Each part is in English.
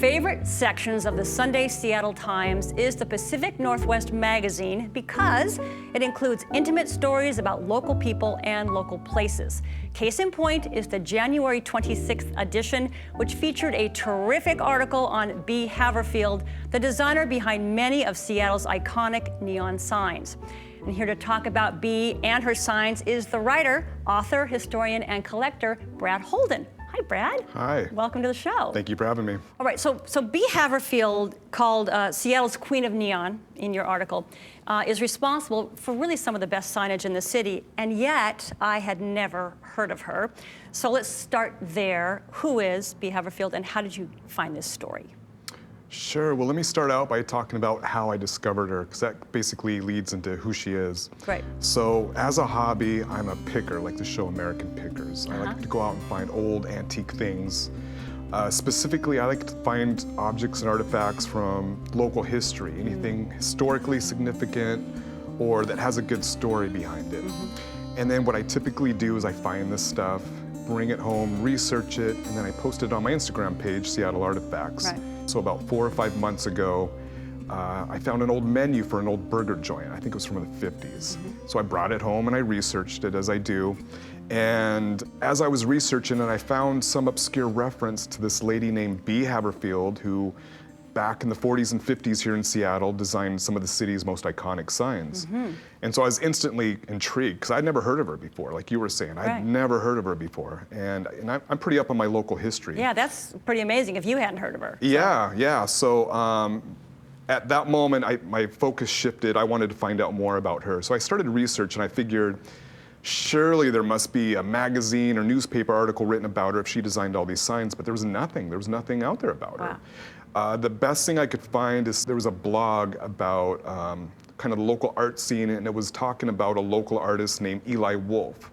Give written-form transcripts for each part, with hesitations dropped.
favorite sections of the Sunday Seattle Times is the Pacific Northwest magazine because it includes intimate stories about local people and local places. Case in point is the January 26th edition, which featured a terrific article on Bea Haverfield, the designer behind many of Seattle's iconic neon signs. And here to talk about Bea and her signs is the writer, author, historian, and collector, Brad Holden. Hi, Brad. Hi. Welcome to the show. Thank you for having me. All right, so Bea Haverfield, called Seattle's Queen of Neon in your article, is responsible for really some of the best signage in the city, and yet I had never heard of her. So let's start there. Who is Bea Haverfield, and how did you find this story? Sure, well, let me start out by talking about how I discovered her, because that basically leads into who she is. Right. So as a hobby, I'm a picker, like the show American Pickers. I like to go out and find old antique things. Specifically, I like to find objects and artifacts from local history, anything historically significant or that has a good story behind it. And then what I typically do is I find this stuff, bring it home, research it, and then I post it on my Instagram page, Seattle Artifacts. Right. So about 4 or 5 months ago, I found an old menu for an old burger joint. I think it was from the 50s. So I brought it home and I researched it, as I do. And as I was researching it, I found some obscure reference to this lady named Bea Haverfield, who back in the 40s and 50s here in Seattle designed some of the city's most iconic signs. And so I was instantly intrigued, because I'd never heard of her before, like you were saying. I'd never heard of her before. And I'm pretty up on my local history. Yeah, that's pretty amazing if you hadn't heard of her. Yeah. So at that moment, my focus shifted. I wanted to find out more about her. So I started research, and I figured, surely there must be a magazine or newspaper article written about her if she designed all these signs, but there was nothing. There was nothing out there about her. The best thing I could find is there was a blog about kind of the local art scene, and it was talking about a local artist named Eli Wolfe.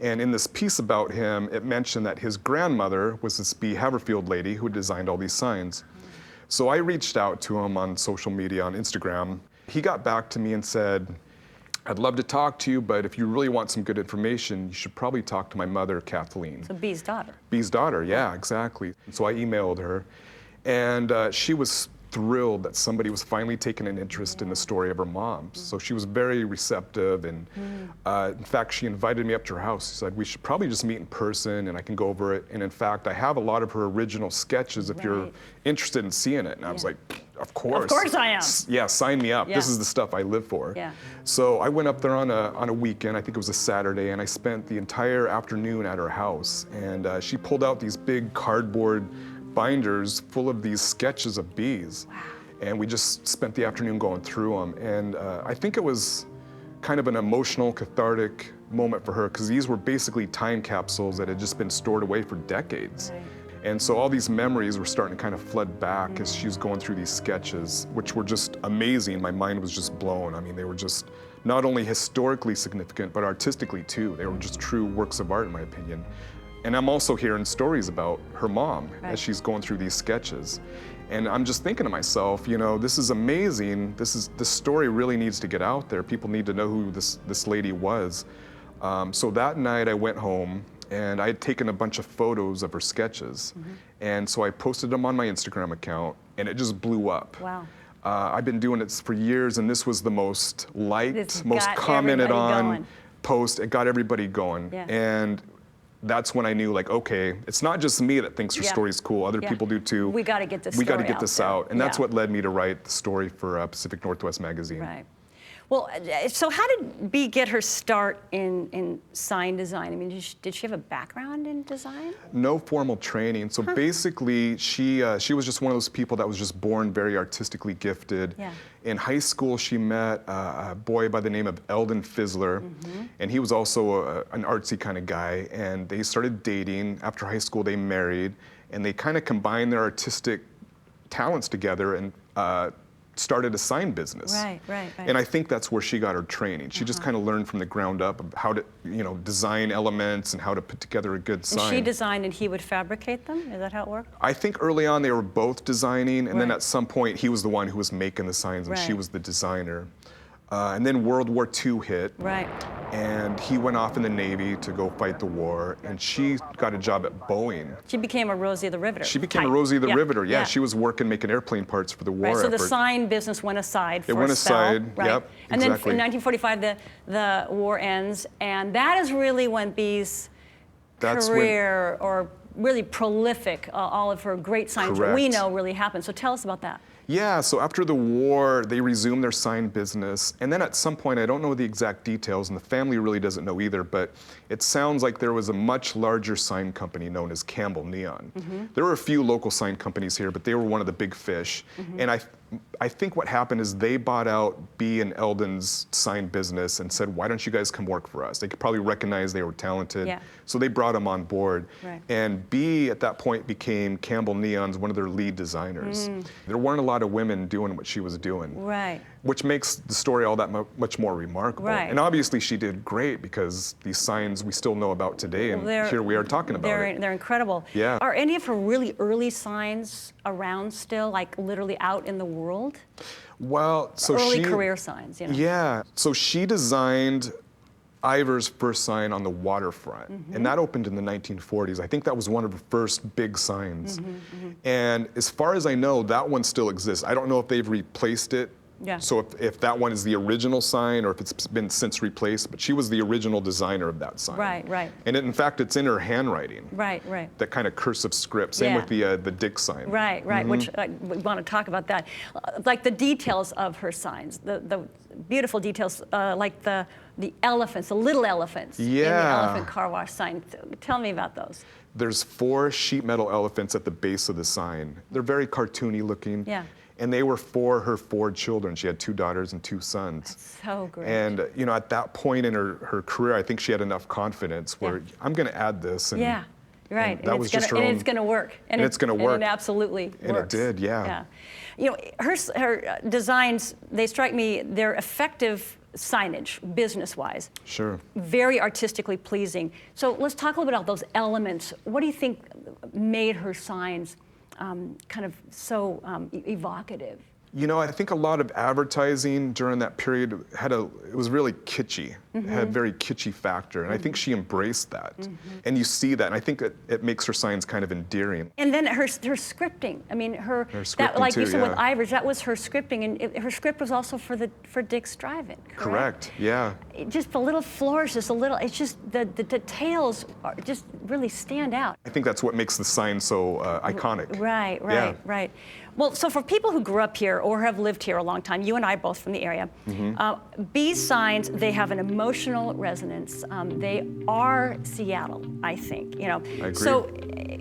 And in this piece about him, it mentioned that his grandmother was this Bea Haverfield lady who designed all these signs. So I reached out to him on social media, on Instagram. He got back to me and said, I'd love to talk to you, but if you really want some good information, you should probably talk to my mother, Kathleen. So Bea's daughter. Bea's daughter, yeah, exactly. So I emailed her, and she was thrilled that somebody was finally taking an interest in the story of her mom. So she was very receptive, and in fact, she invited me up to her house. She said, we should probably just meet in person and I can go over it. And in fact, I have a lot of her original sketches if you're interested in seeing it. And I was like, of course. Of course I am. Yeah, sign me up. This is the stuff I live for. So I went up there on a weekend, I think it was a Saturday, and I spent the entire afternoon at her house. And she pulled out these big cardboard binders full of these sketches of bees. And we just spent the afternoon going through them. And I think it was kind of an emotional, cathartic moment for her, because these were basically time capsules that had just been stored away for decades. And so all these memories were starting to kind of flood back as she was going through these sketches, which were just amazing. My mind was just blown. I mean, they were just not only historically significant, but artistically too. They were just true works of art, in my opinion. And I'm also hearing stories about her mom as she's going through these sketches. And I'm just thinking to myself, you know, this is amazing. This story really needs to get out there. People need to know who this lady was. So that night I went home, and I had taken a bunch of photos of her sketches. And so I posted them on my Instagram account, and it just blew up. Wow. I've been doing it for years, and this was the most liked, most commented on post. It got everybody going. And that's when I knew, like, okay, it's not just me that thinks her story's cool. Other people do too. We got to get this. We got to get this out, and that's what led me to write the story for Pacific Northwest magazine. Right. Well, so how did Bea get her start in sign design? I mean, did she have a background in design? No formal training. So basically, she was just one of those people that was just born very artistically gifted. In high school, she met a boy by the name of Eldon Fizzler, and he was also an artsy kind of guy. And they started dating. After high school, they married, and they kind of combined their artistic talents together and started a sign business. Right. And I think that's where she got her training. She just kind of learned from the ground up of how to, design elements and how to put together a good sign. And she designed and he would fabricate them? Is that how it worked? I think early on they were both designing, and then at some point he was the one who was making the signs and she was the designer. And then World War II hit. Right. And he went off in the Navy to go fight the war, and she got a job at Boeing. She became a Rosie the Riveter. She became a Rosie the Riveter, yeah. Yeah. She was working, making airplane parts for the war Right, so the effort. sign business went aside for It went a spell, aside, right? yep, And then exactly. in 1945, the war ends, and that is really when Bee's career, or really prolific, all of her great signs that we Correct. know really happened. So tell us about that. Yeah, so after the war, they resumed their sign business. And then at some point, I don't know the exact details, and the family really doesn't know either, but it sounds like there was a much larger sign company known as Campbell Neon. There were a few local sign companies here, but they were one of the big fish. And I think what happened is they bought out Bee and Eldon's sign business and said, why don't you guys come work for us? They could probably recognize they were talented. Yeah. So they brought them on board. Right. And Bee, at that point, became Campbell Neon's one of their lead designers. There weren't a lot of women doing what she was doing. Right. Which makes the story all that much more remarkable. Right. And obviously she did great, because these signs we still know about today, and here we are talking about it. They're incredible. Yeah. Are any of her really early signs around still, like literally out in the world? Well, so Early career signs, you know? Yeah, so she designed Ivor's first sign on the waterfront, and that opened in the 1940s. I think that was one of her first big signs. And as far as I know, that one still exists. I don't know if they've replaced it. Yeah. So if that one is the original sign, or if it's been since replaced, but she was the original designer of that sign. Right, right. And in fact, it's in her handwriting. Right, right. That kind of cursive script. Same with the Dick sign. Right, right, which we want to talk about that. Like the details of her signs, the beautiful details, like the elephants, the little elephants in the elephant car wash sign. Tell me about those. There's 4 sheet metal elephants at the base of the sign. They're very cartoony looking. Yeah. And they were for her 4 children. She had 2 daughters and 2 sons. That's so great. And you know, at that point in her career, I think she had enough confidence where I'm going to add this. And, yeah, right. And that was just her own. And it's going to work. And it's going to work. And it absolutely works. And it did, yeah. Yeah. You know, her designs, they strike me, they're effective signage, business-wise. Sure. Very artistically pleasing. So let's talk a little bit about those elements. What do you think made her signs kind of so evocative? You know, I think a lot of advertising during that period it was really kitschy. It had a very kitschy factor, and I think she embraced that. And you see that, and I think it makes her signs kind of endearing. And then her scripting. I mean, her scripting that, like too, you said with yeah. Ivors, that was her scripting, and her script was also for Dick's Drive-In. Correct. Yeah. Just the little flourishes, it's just the details just really stand out. I think that's what makes the sign so iconic. Right, right, Yeah. right. Well, so for people who grew up here or have lived here a long time, you and I both from the area, Bee's signs, they have an emotional resonance. They are Seattle, I think. You know. I agree. So,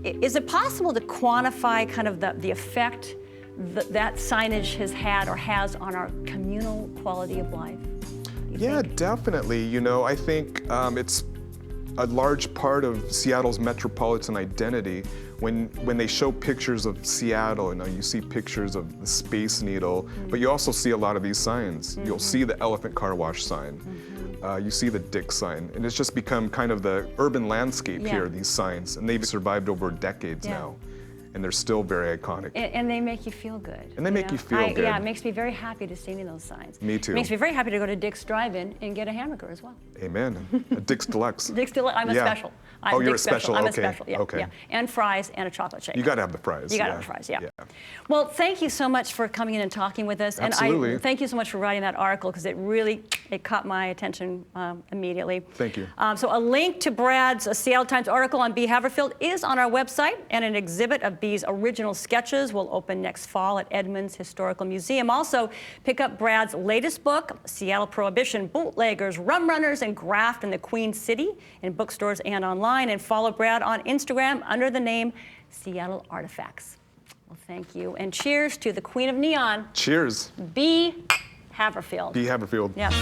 is it possible to quantify kind of the effect that signage has had or has on our communal quality of life? Yeah, definitely. You know, I think it's a large part of Seattle's metropolitan identity. When they show pictures of Seattle, you see pictures of the Space Needle, but you also see a lot of these signs. You'll see the elephant car wash sign. You see the Dick sign. And it's just become kind of the urban landscape here, these signs. And they've survived over decades now. And they're still very iconic. And they make you feel good. And they make you feel good. Yeah, it makes me very happy to see any of those signs. Me too. It makes me very happy to go to Dick's Drive-In and get a hamburger as well. Amen. Dick's Deluxe. Dick's Deluxe, I'm a special. Oh, you're a special, I'm okay. a special, yeah, Okay. yeah. And fries and a chocolate shake. You gotta have the fries. You gotta have the fries, yeah. Well, thank you so much for coming in and talking with us. Absolutely. And I thank you so much for writing that article, because it caught my attention immediately. Thank you. So a link to Brad's Seattle Times article on Bee Haverfield is on our website, and an exhibit of Bee's original sketches will open next fall at Edmonds Historical Museum. Also, pick up Brad's latest book, Seattle Prohibition, Bootleggers, Rum Runners, and Graft in the Queen City, in bookstores and online, and follow Brad on Instagram under the name Seattle Artifacts. Well, thank you, and cheers to the Queen of Neon. Cheers. Bee Haverfield. Bee Haverfield. Yes.